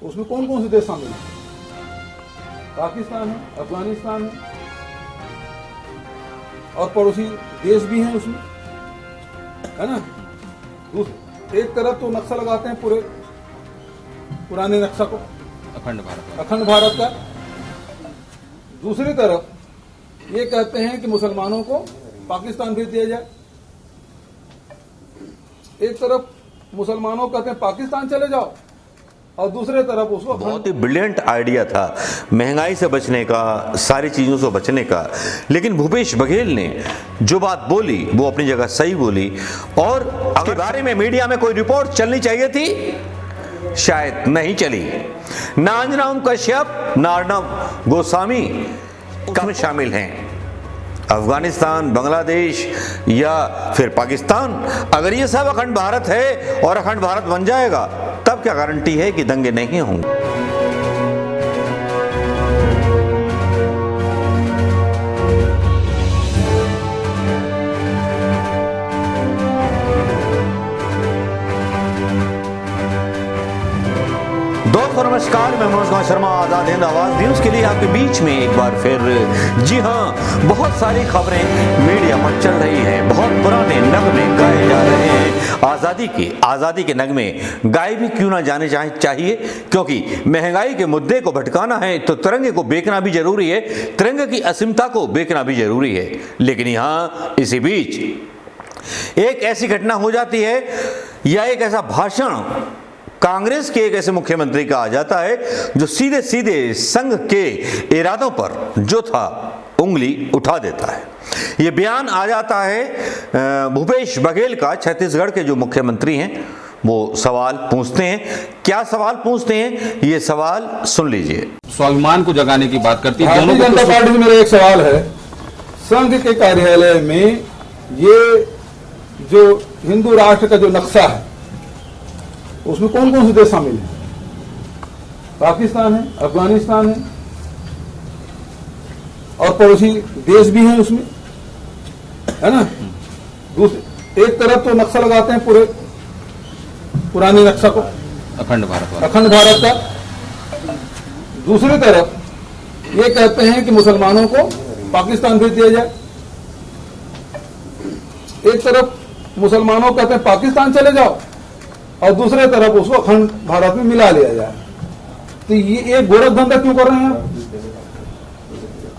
उसमें कौन कौन से देश शामिल हैं? पाकिस्तान है, अफगानिस्तान है और पड़ोसी देश भी हैं उसमें, है ना। एक तरफ तो नक्शा लगाते हैं पूरे पुराने नक्शा को, अखंड भारत का। दूसरी तरफ ये कहते हैं कि मुसलमानों को पाकिस्तान भेज दिया जाए। एक तरफ मुसलमानों कहते हैं पाकिस्तान चले जाओ और दूसरे तरफ उसको बहुत ही ब्रिलियंट आइडिया था महंगाई से बचने का, सारी चीजों से बचने का। लेकिन भूपेश बघेल ने जो बात बोली वो अपनी जगह सही बोली। और इसके बारे में मीडिया में कोई रिपोर्ट चलनी चाहिए थी, शायद नहीं चली। ना अंजनाम कश्यप, ना अर्नब गोस्वामी कम शामिल हैं। अफगानिस्तान, बांग्लादेश या फिर पाकिस्तान, अगर ये सब अखंड भारत है और अखंड भारत बन जाएगा, तब क्या गारंटी है कि दंगे नहीं होंगे। दोस्तों नमस्कार, मैं मनोज कुमार शर्मा, आजाद हिंद आवाज न्यूज के लिए आपके बीच में एक बार फिर। जी हां, बहुत सारी खबरें मीडिया में चल रही हैं, बहुत पुराने नगमे गाए जा रहे हैं। आजादी के नगमे गाए भी क्यों ना जाने चाहिए, क्योंकि महंगाई के मुद्दे को भटकाना है तो तिरंगे को बेचना भी जरूरी है, तिरंगे की असीमता को बेचना भी जरूरी है। लेकिन यहाँ इसी बीच एक ऐसी घटना हो जाती है या एक ऐसा भाषण कांग्रेस के एक ऐसे मुख्यमंत्री का आ जाता है जो सीधे सीधे संघ के इरादों पर जो था उंगली उठा देता है। ये बयान आ जाता है भूपेश बघेल का। छत्तीसगढ़ के जो मुख्यमंत्री हैं वो सवाल पूछते हैं। क्या सवाल पूछते हैं, ये सवाल सुन लीजिए। स्वाभिमान को जगाने की बात करती है। भारतीय जनता पार्टी से मेरा एक सवाल है, संघ के कार्यालय में ये जो हिंदू राष्ट्र का जो नक्शा है उसमें कौन कौन से देश शामिल हैं? पाकिस्तान है, अफगानिस्तान है और पड़ोसी देश भी हैं उसमें, है ना। एक तरफ तो नक्शा लगाते हैं पूरे पुराने नक्शा को, अखंड भारत का। दूसरी तरफ ये कहते हैं कि मुसलमानों को पाकिस्तान भेज दिया जाए। एक तरफ मुसलमानों कहते हैं पाकिस्तान चले जाओ और दूसरे तरफ उसको अखंड भारत में मिला लिया जाए। तो ये एक गोरख धंधा क्यों कर रहे हैं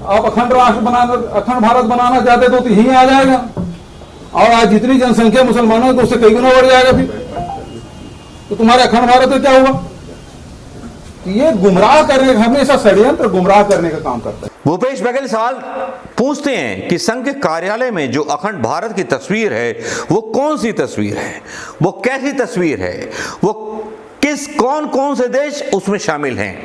आप? अखंड राष्ट्र बनाना, अखंड भारत बनाना चाहते तो यही आ जाएगा और आज जितनी जनसंख्या मुसलमानों तो उससे कई गुना बढ़ जाएगा। फिर तो तुम्हारे अखंड भारत में क्या हुआ? तो ये गुमराह करने, हमेशा षड्यंत्र गुमराह करने का काम करता है। भूपेश बघेल सवाल पूछते हैं कि संघ के कार्यालय में जो अखंड भारत की तस्वीर है वो कौन सी तस्वीर है, वो कैसी तस्वीर है, वो कौन कौन से देश उसमें शामिल हैं?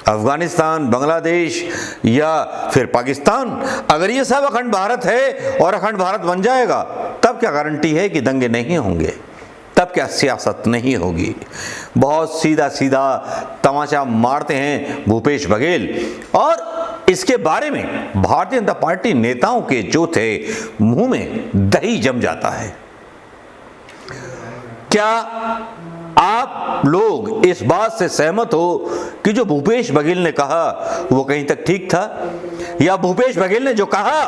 अफगानिस्तान, बांग्लादेश या फिर पाकिस्तान, अगर ये सब अखंड भारत है और अखंड भारत बन जाएगा, तब क्या गारंटी है कि दंगे नहीं होंगे, तब क्या सियासत नहीं होगी। बहुत सीधा सीधा तमाचा मारते हैं भूपेश बघेल। और इसके बारे में भारतीय जनता पार्टी नेताओं के जो थे मुंह में दही जम जाता है। क्या आप लोग इस बात से सहमत हो कि जो भूपेश बघेल ने कहा वो कहीं तक ठीक था, या भूपेश बघेल ने जो कहा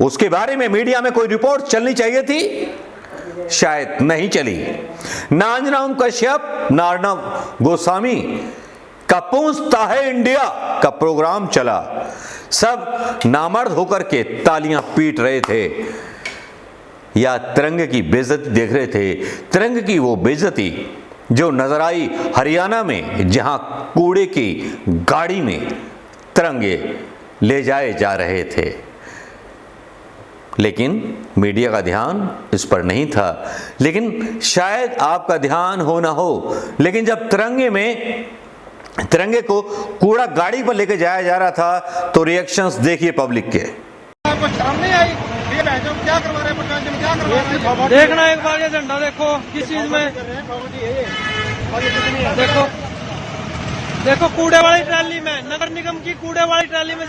उसके बारे में मीडिया में कोई रिपोर्ट चलनी चाहिए थी, शायद नहीं चली। ना अंजनाम कश्यप, ना अर्नब गोस्वामी का पूछता है इंडिया का प्रोग्राम चला। सब नामर्द होकर के तालियां पीट रहे थे या तिरंगे की बेइज्जती देख रहे थे। तिरंगे की वो बेइज्जती जो नजर आई हरियाणा में, जहां कूड़े की गाड़ी में तिरंगे ले जाए जा रहे थे। लेकिन मीडिया का ध्यान इस पर नहीं था। लेकिन शायद आपका ध्यान हो ना हो, लेकिन जब तिरंगे को कूड़ा गाड़ी पर लेके जाया जा रहा था तो रिएक्शंस देखिए पब्लिक के। आपको शर्म नहीं आई? क्या करवा रहे हैं, क्या करवा रहे हैं? देखना एक बार ये झंडा देखो किस चीज में, देखो कूड़े वाली ट्राली में, नगर निगम की कूड़े वाली ट्राली में,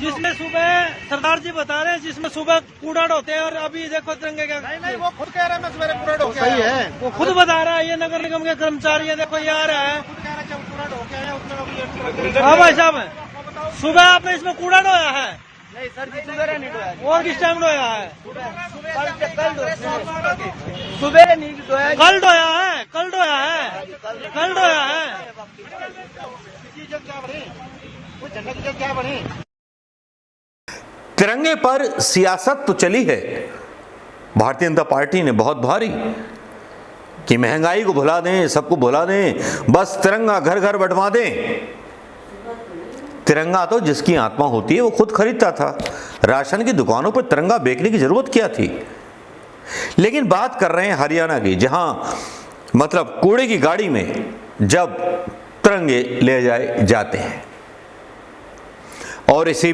जिसमें सुबह सरदार जी बता रहे हैं जिसमें सुबह कूड़ा ढोते हैं और अभी देखो तिरंगे का नहीं वो खुद कह रहे हैं मैं सवेरे कूड़ा ढो के सही है वो खुद बता रहा है। ये नगर निगम के कर्मचारी है देखो ये आ रहा है हाँ भाई साहब सुबह आपने इसमें कूड़ा ढोया है नहीं सर जी सुबह नहीं ढोया और किस टाइम ढोया है सुबह नहीं ढोया कल ढोया है कल ढोया है कल ढोया है क्या बनी तिरंगे पर सियासत तो चली है भारतीय जनता पार्टी ने बहुत भारी कि महंगाई को भुला दें, सबको भुला दें, बस तिरंगा घर घर बंटवा दें। तिरंगा तो जिसकी आत्मा होती है वो खुद खरीदता था। राशन की दुकानों पर तिरंगा बेचने की जरूरत क्या थी। लेकिन बात कर रहे हैं हरियाणा की, जहां मतलब कूड़े की गाड़ी में जब तिरंगे ले जाते हैं और इसी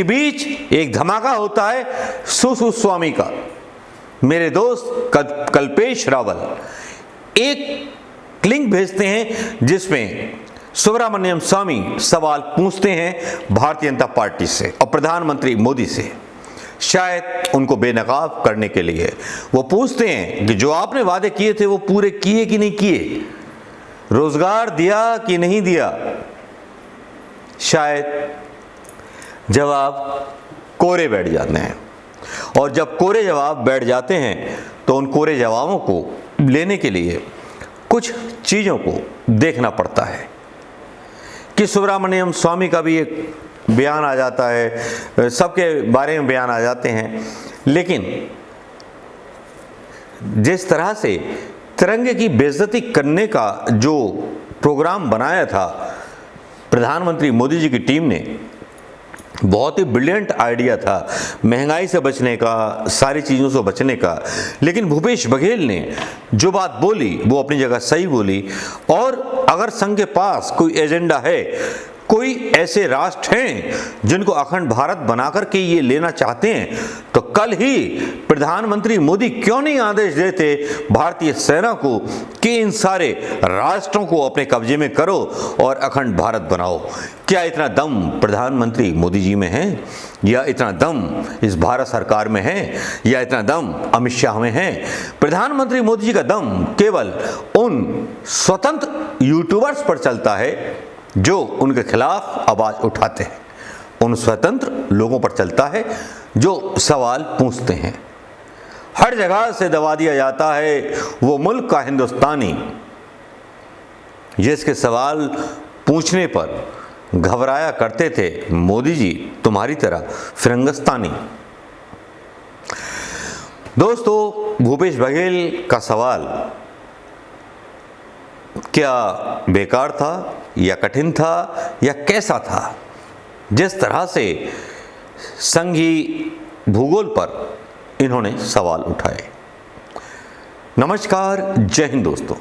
बीच एक धमाका होता है सुसु स्वामी का। मेरे दोस्त कल्पेश रावल एक लिंक भेजते हैं जिसमें सुब्रमण्यम स्वामी सवाल पूछते हैं भारतीय जनता पार्टी से और प्रधानमंत्री मोदी से, शायद उनको बेनकाब करने के लिए। वो पूछते हैं कि जो आपने वादे किए थे वो पूरे किए कि नहीं किए, रोजगार दिया कि नहीं दिया। शायद जवाब कोरे बैठ जाते हैं और जब कोरे जवाब बैठ जाते हैं तो उन कोरे जवाबों को लेने के लिए कुछ चीज़ों को देखना पड़ता है कि सुब्रमण्यम स्वामी का भी एक बयान आ जाता है, सबके बारे में बयान आ जाते हैं। लेकिन जिस तरह से तिरंगे की बेइज्जती करने का जो प्रोग्राम बनाया था प्रधानमंत्री मोदी जी की टीम ने, बहुत ही ब्रिलियंट आइडिया था महंगाई से बचने का, सारी चीज़ों से बचने का। लेकिन भूपेश बघेल ने जो बात बोली वो अपनी जगह सही बोली। और अगर संघ के पास कोई एजेंडा है, कोई ऐसे राष्ट्र हैं जिनको अखंड भारत बनाकर के ये लेना चाहते हैं, तो कल ही प्रधानमंत्री मोदी क्यों नहीं आदेश देते भारतीय सेना को कि इन सारे राष्ट्रों को अपने कब्जे में करो और अखंड भारत बनाओ। क्या इतना दम प्रधानमंत्री मोदी जी में है, या इतना दम इस भारत सरकार में है, या इतना दम अमित शाह में है? प्रधानमंत्री मोदी जी का दम केवल उन स्वतंत्र यूट्यूबर्स पर चलता है जो उनके खिलाफ आवाज उठाते हैं, उन स्वतंत्र लोगों पर चलता है जो सवाल पूछते हैं। हर जगह से दबा दिया जाता है वो मुल्क का हिंदुस्तानी जिसके सवाल पूछने पर घबराया करते थे मोदी जी तुम्हारी तरह फिरंगिस्तानी। दोस्तों, भूपेश बघेल का सवाल क्या बेकार था या कठिन था या कैसा था? जिस तरह से संघी भूगोल पर इन्होंने सवाल उठाए। नमस्कार, जय हिंद दोस्तों।